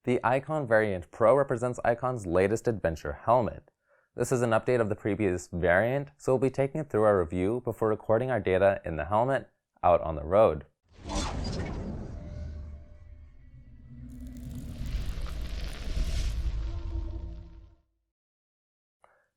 The Icon Variant Pro represents Icon's latest adventure helmet. This is an update of the previous variant, so we'll be taking it through our review before recording our data in the helmet out on the road.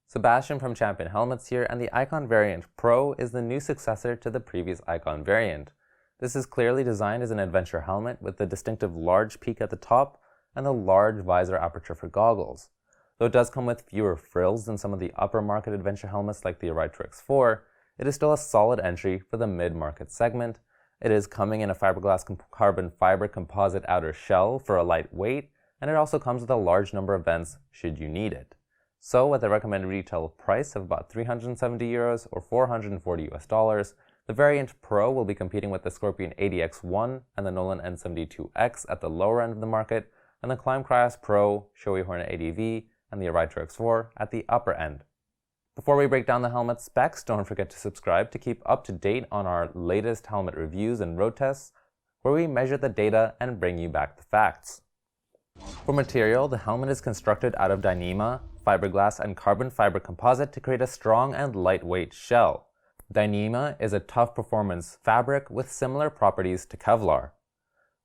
Sebastian from Champion Helmets here, and the Icon Variant Pro is the new successor to the previous Icon variant. This is clearly designed as an adventure helmet with the distinctive large peak at the top and the large visor aperture for goggles. Though it does come with fewer frills than some of the upper market adventure helmets like the Visor X4, it is still a solid entry for the mid-market segment. It is coming in a fiberglass carbon fiber composite outer shell for a light weight, and it also comes with a large number of vents should you need it. So, at the recommended retail price of about €370 or $440, the Variant Pro will be competing with the Scorpion 80X1 and the Nolan N72X at the lower end of the market, and the Climb Cryos Pro, Shoei Hornet ADV, and the Visor X4 at the upper end. Before we break down the helmet specs, don't forget to subscribe to keep up to date on our latest helmet reviews and road tests, where we measure the data and bring you back the facts. For material, the helmet is constructed out of Dyneema, fiberglass, and carbon fiber composite to create a strong and lightweight shell. Dyneema is a tough performance fabric with similar properties to Kevlar.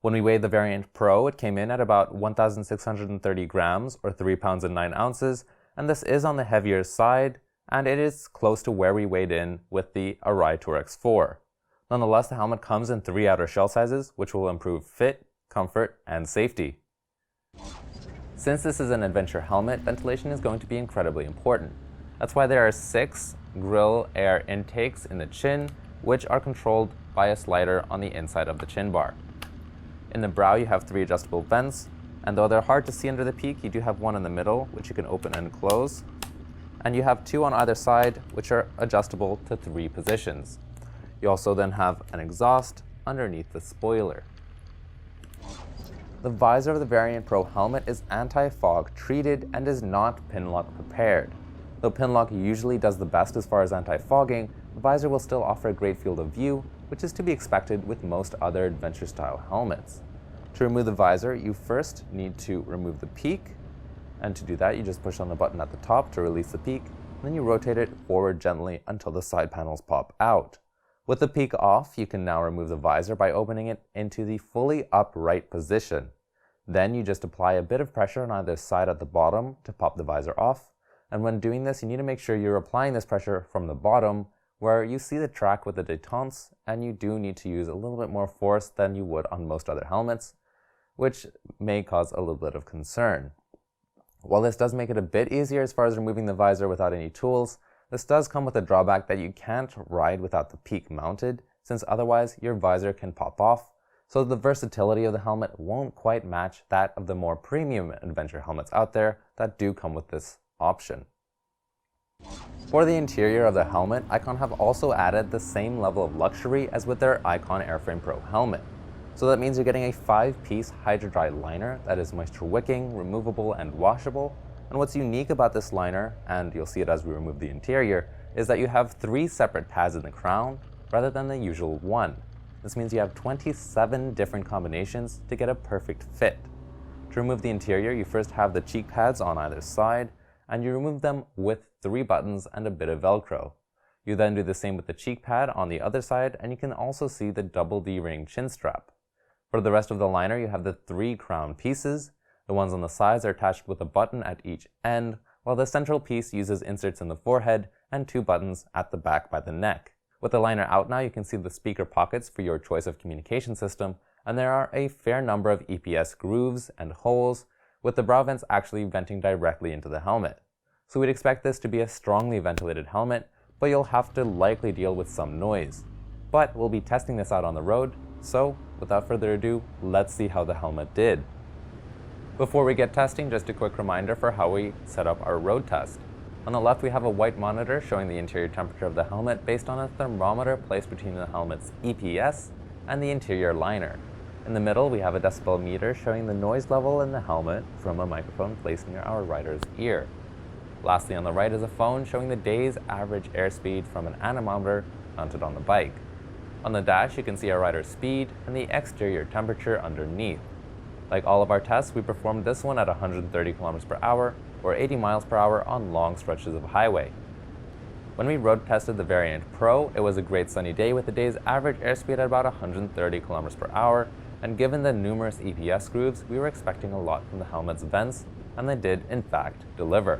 When we weighed the Variant Pro, it came in at about 1,630 grams or 3 pounds and 9 ounces, and this is on the heavier side, and it is close to where we weighed in with the Visor X4. Nonetheless, the helmet comes in 3 outer shell sizes, which will improve fit, comfort, and safety. Since this is an adventure helmet, ventilation is going to be incredibly important. That's why there are 6 grill air intakes in the chin, which are controlled by a slider on the inside of the chin bar. In the brow, you have 3 adjustable vents, and though they're hard to see under the peak, you do have one in the middle, which you can open and close. And you have 2 on either side, which are adjustable to 3 positions. You also then have an exhaust underneath the spoiler. The visor of the Variant Pro helmet is anti-fog treated and is not pinlock prepared. Though pinlock usually does the best as far as anti-fogging, the visor will still offer a great field of view, which is to be expected with most other adventure-style helmets. To remove the visor, you first need to remove the peak, and to do that, you just push on the button at the top to release the peak, and then you rotate it forward gently until the side panels pop out. With the peak off, you can now remove the visor by opening it into the fully upright position. Then you just apply a bit of pressure on either side at the bottom to pop the visor off, and when doing this, you need to make sure you're applying this pressure from the bottom, where you see the track with the détente, and you do need to use a little bit more force than you would on most other helmets, which may cause a little bit of concern. While this does make it a bit easier as far as removing the visor without any tools, this does come with a drawback that you can't ride without the peak mounted, since otherwise your visor can pop off, so the versatility of the helmet won't quite match that of the more premium adventure helmets out there that do come with this option. For the interior of the helmet, Icon have also added the same level of luxury as with their Icon Airframe Pro helmet. So that means you're getting a 5-piece Hydro-Dry liner that is moisture wicking, removable, and washable. And what's unique about this liner, and you'll see it as we remove the interior, is that you have 3 separate pads in the crown rather than the usual 1. This means you have 27 different combinations to get a perfect fit. To remove the interior, you first have the cheek pads on either side, and you remove them with 3 buttons and a bit of Velcro. You then do the same with the cheek pad on the other side, and you can also see the double D-ring chin strap. For the rest of the liner, you have the 3 crown pieces. The ones on the sides are attached with a button at each end, while the central piece uses inserts in the forehead and 2 buttons at the back by the neck. With the liner out now, you can see the speaker pockets for your choice of communication system, and there are a fair number of EPS grooves and holes, with the brow vents actually venting directly into the helmet. So we'd expect this to be a strongly ventilated helmet, but you'll have to likely deal with some noise. But we'll be testing this out on the road, so without further ado, let's see how the helmet did. Before we get testing, just a quick reminder for how we set up our road test. On the left, we have a white monitor showing the interior temperature of the helmet based on a thermometer placed between the helmet's EPS and the interior liner. In the middle, we have a decibel meter showing the noise level in the helmet from a microphone placed near our rider's ear. Lastly, on the right is a phone showing the day's average airspeed from an anemometer mounted on the bike. On the dash, you can see our rider's speed and the exterior temperature underneath. Like all of our tests, we performed this one at 130 km per hour or 80 miles per hour on long stretches of highway. When we road tested the Variant Pro, it was a great sunny day with the day's average airspeed at about 130 km per hour, and given the numerous EPS grooves, we were expecting a lot from the helmet's vents, and they did in fact deliver.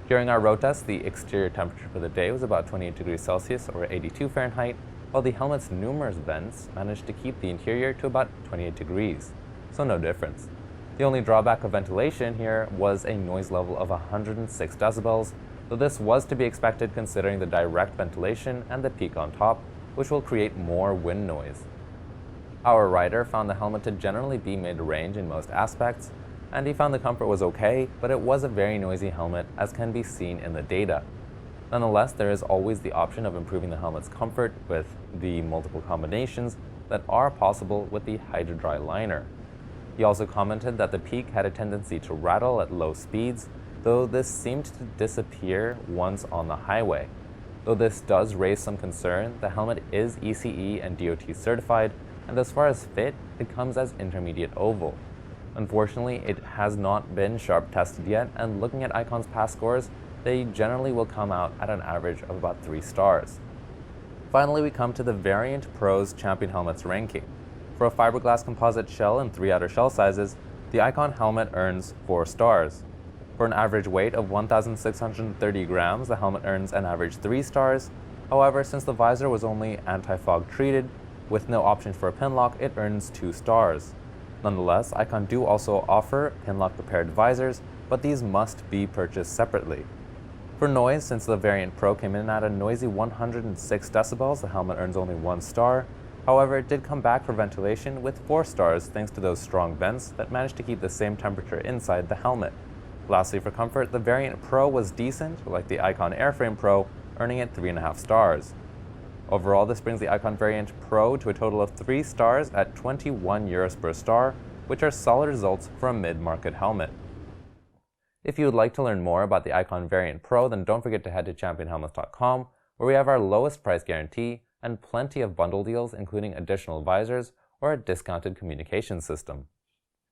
During our road test, the exterior temperature for the day was about 28 degrees Celsius or 82 Fahrenheit, while the helmet's numerous vents managed to keep the interior to about 28 degrees, so no difference. The only drawback of ventilation here was a noise level of 106 decibels, though this was to be expected considering the direct ventilation and the peak on top, which will create more wind noise. Our rider found the helmet to generally be mid-range in most aspects, and he found the comfort was okay, but it was a very noisy helmet as can be seen in the data. Nonetheless, there is always the option of improving the helmet's comfort with the multiple combinations that are possible with the Hydro-Dry liner. He also commented that the peak had a tendency to rattle at low speeds, though this seemed to disappear once on the highway. Though this does raise some concern, the helmet is ECE and DOT certified, and as far as fit, it comes as intermediate oval. Unfortunately, it has not been sharp tested yet, and looking at Icon's past scores, they generally will come out at an average of about 3 stars. Finally, we come to the Variant Pro's Champion Helmets ranking. For a fiberglass composite shell and 3 outer shell sizes, the Icon helmet earns 4 stars. For an average weight of 1,630 grams, the helmet earns an average 3 stars. However, since the visor was only anti-fog treated, with no option for a pinlock, it earns 2 stars. Nonetheless, Icon do also offer pinlock prepared visors, but these must be purchased separately. For noise, since the Variant Pro came in at a noisy 106 decibels, the helmet earns only 1 star. However, it did come back for ventilation with 4 stars thanks to those strong vents that managed to keep the same temperature inside the helmet. Lastly, for comfort, the Variant Pro was decent, like the Icon Airframe Pro, earning it 3.5 stars. Overall, this brings the Icon Variant Pro to a total of 3 stars at 21 euros per star, which are solid results for a mid-market helmet. If you would like to learn more about the Icon Variant Pro, then don't forget to head to championhelmets.com, where we have our lowest price guarantee and plenty of bundle deals including additional visors or a discounted communication system.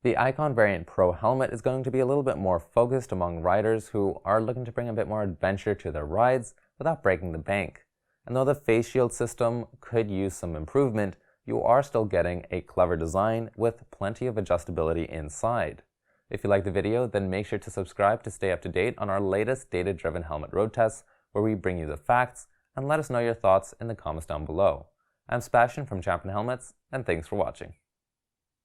The Icon Variant Pro helmet is going to be a little bit more focused among riders who are looking to bring a bit more adventure to their rides without breaking the bank. And though the face shield system could use some improvement, you are still getting a clever design with plenty of adjustability inside. If you like the video, then make sure to subscribe to stay up to date on our latest data-driven helmet road tests, where we bring you the facts, and let us know your thoughts in the comments down below. I'm Sebastian from Champion Helmets, and thanks for watching.